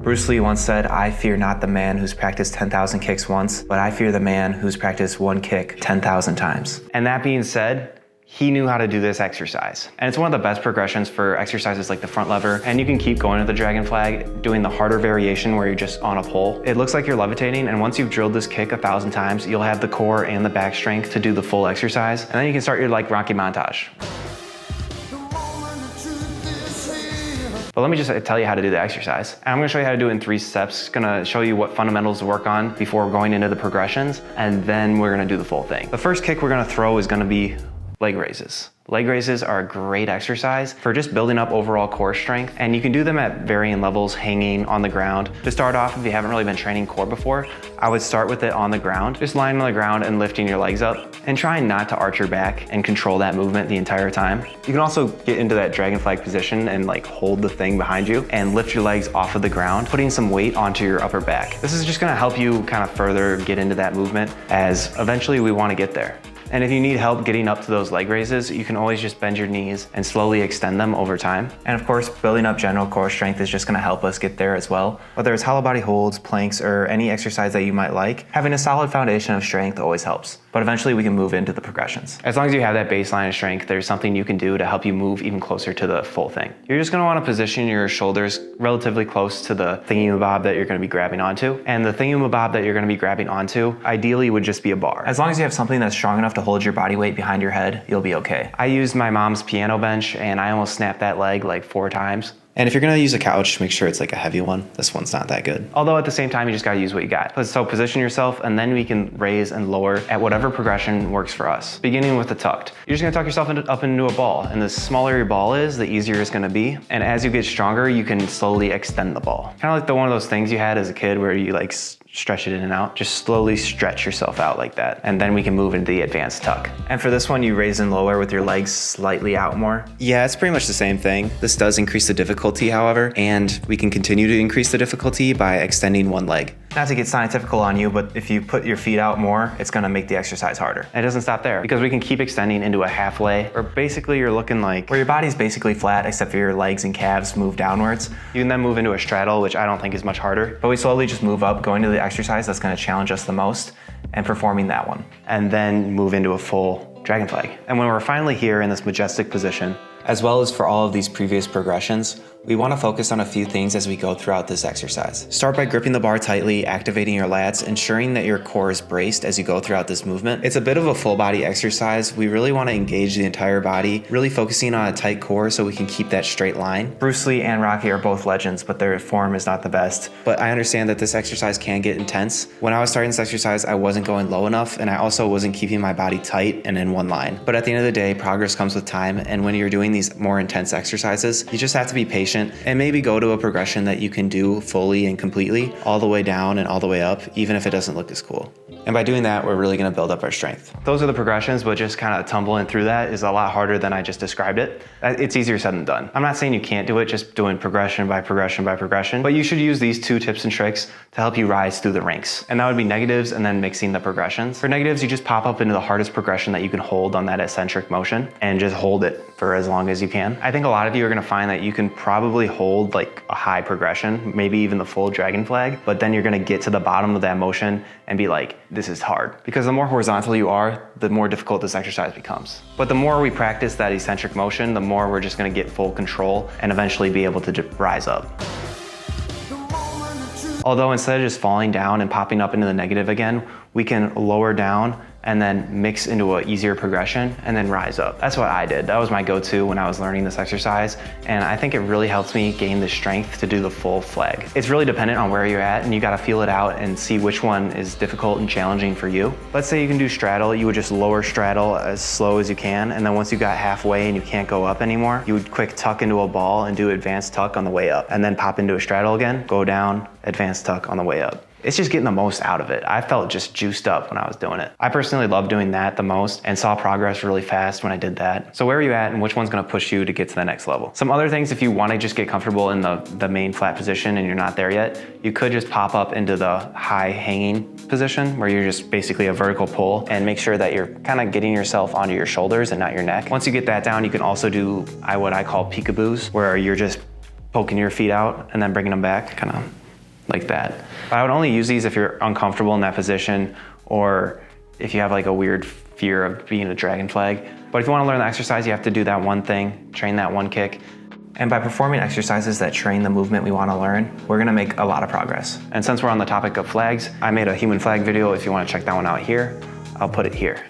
Bruce Lee once said, "I fear not the man who's practiced 10,000 kicks once, but I fear the man who's practiced one kick 10,000 times." And that being said, he knew how to do this exercise. And it's one of the best progressions for exercises like the front lever. And you can keep going with the dragon flag, doing the harder variation where you're just on a pole. It looks like you're levitating, and once you've drilled this kick 1,000 times, you'll have the core and the back strength to do the full exercise. And then you can start your like Rocky montage. But let me just tell you how to do the exercise. I'm gonna show you how to do it in 3 steps. Gonna show you what fundamentals to work on before going into the progressions, and then we're gonna do the full thing. The first kick we're gonna throw is gonna be leg raises. Leg raises are a great exercise for just building up overall core strength, and you can do them at varying levels, hanging on the ground. To start off, if you haven't really been training core before, I would start with it on the ground, just lying on the ground and lifting your legs up, and trying not to arch your back and control that movement the entire time. You can also get into that dragon flag position and like hold the thing behind you and lift your legs off of the ground, putting some weight onto your upper back. This is just gonna help you kind of further get into that movement, as eventually we wanna get there. And if you need help getting up to those leg raises, you can always just bend your knees and slowly extend them over time. And of course, building up general core strength is just gonna help us get there as well. Whether it's hollow body holds, planks, or any exercise that you might like, having a solid foundation of strength always helps. But eventually we can move into the progressions. As long as you have that baseline of strength, there's something you can do to help you move even closer to the full thing. You're just gonna wanna position your shoulders relatively close to the thingy-mabob that you're gonna be grabbing onto. And the thingy-mabob that you're gonna be grabbing onto, ideally would just be a bar. As long as you have something that's strong enough to hold your body weight behind your head, you'll be okay. I used my mom's piano bench and I almost snapped that leg like 4 times. And if you're gonna use a couch, make sure it's like a heavy one. This one's not that good. Although at the same time, you just gotta use what you got. So position yourself, and then we can raise and lower at whatever progression works for us. Beginning with the tucked. You're just gonna tuck yourself up into a ball, and the smaller your ball is, the easier it's gonna be. And as you get stronger, you can slowly extend the ball. Kind of like one of those things you had as a kid where you like stretch it in and out. Just slowly stretch yourself out like that. And then we can move into the advanced tuck. And for this one, you raise and lower with your legs slightly out more. Yeah, it's pretty much the same thing. This does increase the difficulty, however, and we can continue to increase the difficulty by extending one leg. Not to get scientifical on you, but if you put your feet out more, it's gonna make the exercise harder. And it doesn't stop there, because we can keep extending into a half lay, or basically you're looking like where your body's basically flat except for your legs and calves move downwards. You can then move into a straddle, which I don't think is much harder, but we slowly just move up, going to the exercise that's gonna challenge us the most, and performing that one. And then move into a full dragon flag. And when we're finally here in this majestic position, as well as for all of these previous progressions, we want to focus on a few things as we go throughout this exercise. Start by gripping the bar tightly, activating your lats, ensuring that your core is braced as you go throughout this movement. It's a bit of a full body exercise. We really want to engage the entire body, really focusing on a tight core so we can keep that straight line. Bruce Lee and Rocky are both legends, but their form is not the best. But I understand that this exercise can get intense. When I was starting this exercise, I wasn't going low enough, and I also wasn't keeping my body tight and in one line. But at the end of the day, progress comes with time, and when you're doing these more intense exercises, you just have to be patient and maybe go to a progression that you can do fully and completely, all the way down and all the way up, even if it doesn't look as cool. And by doing that, we're really gonna build up our strength. Those are the progressions, but just kind of tumbling through that is a lot harder than I just described it. It's easier said than done. I'm not saying you can't do it, just doing progression by progression by progression, but you should use these 2 tips and tricks to help you rise through the ranks. And that would be negatives and then mixing the progressions. For negatives, you just pop up into the hardest progression that you can hold on that eccentric motion and just hold it for as long as you can. I think a lot of you are gonna find that you can probably hold like a high progression, maybe even the full dragon flag, but then you're gonna get to the bottom of that motion and be like, this is hard. Because the more horizontal you are, the more difficult this exercise becomes. But the more we practice that eccentric motion, the more we're just gonna get full control and eventually be able to rise up. Although instead of just falling down and popping up into the negative again, we can lower down and then mix into an easier progression and then rise up. That's what I did. That was my go-to when I was learning this exercise. And I think it really helps me gain the strength to do the full flag. It's really dependent on where you're at, and you gotta feel it out and see which one is difficult and challenging for you. Let's say you can do straddle, you would just lower straddle as slow as you can. And then once you got halfway and you can't go up anymore, you would quick tuck into a ball and do advanced tuck on the way up. And then pop into a straddle again, go down, advanced tuck on the way up. It's just getting the most out of it. I felt just juiced up when I was doing it. I personally love doing that the most and saw progress really fast when I did that. So where are you at and which one's gonna push you to get to the next level? Some other things, if you wanna just get comfortable in the main flat position and you're not there yet, you could just pop up into the high hanging position where you're just basically a vertical pull, and make sure that you're kind of getting yourself onto your shoulders and not your neck. Once you get that down, you can also do what I call peekaboos, where you're just poking your feet out and then bringing them back, kind of like that. But I would only use these if you're uncomfortable in that position or if you have like a weird fear of being a dragon flag. But if you want to learn the exercise, you have to do that one thing, train that one kick. And by performing exercises that train the movement we want to learn, we're gonna make a lot of progress. And since we're on the topic of flags, I made a human flag video. If you want to check that one out here, I'll put it here.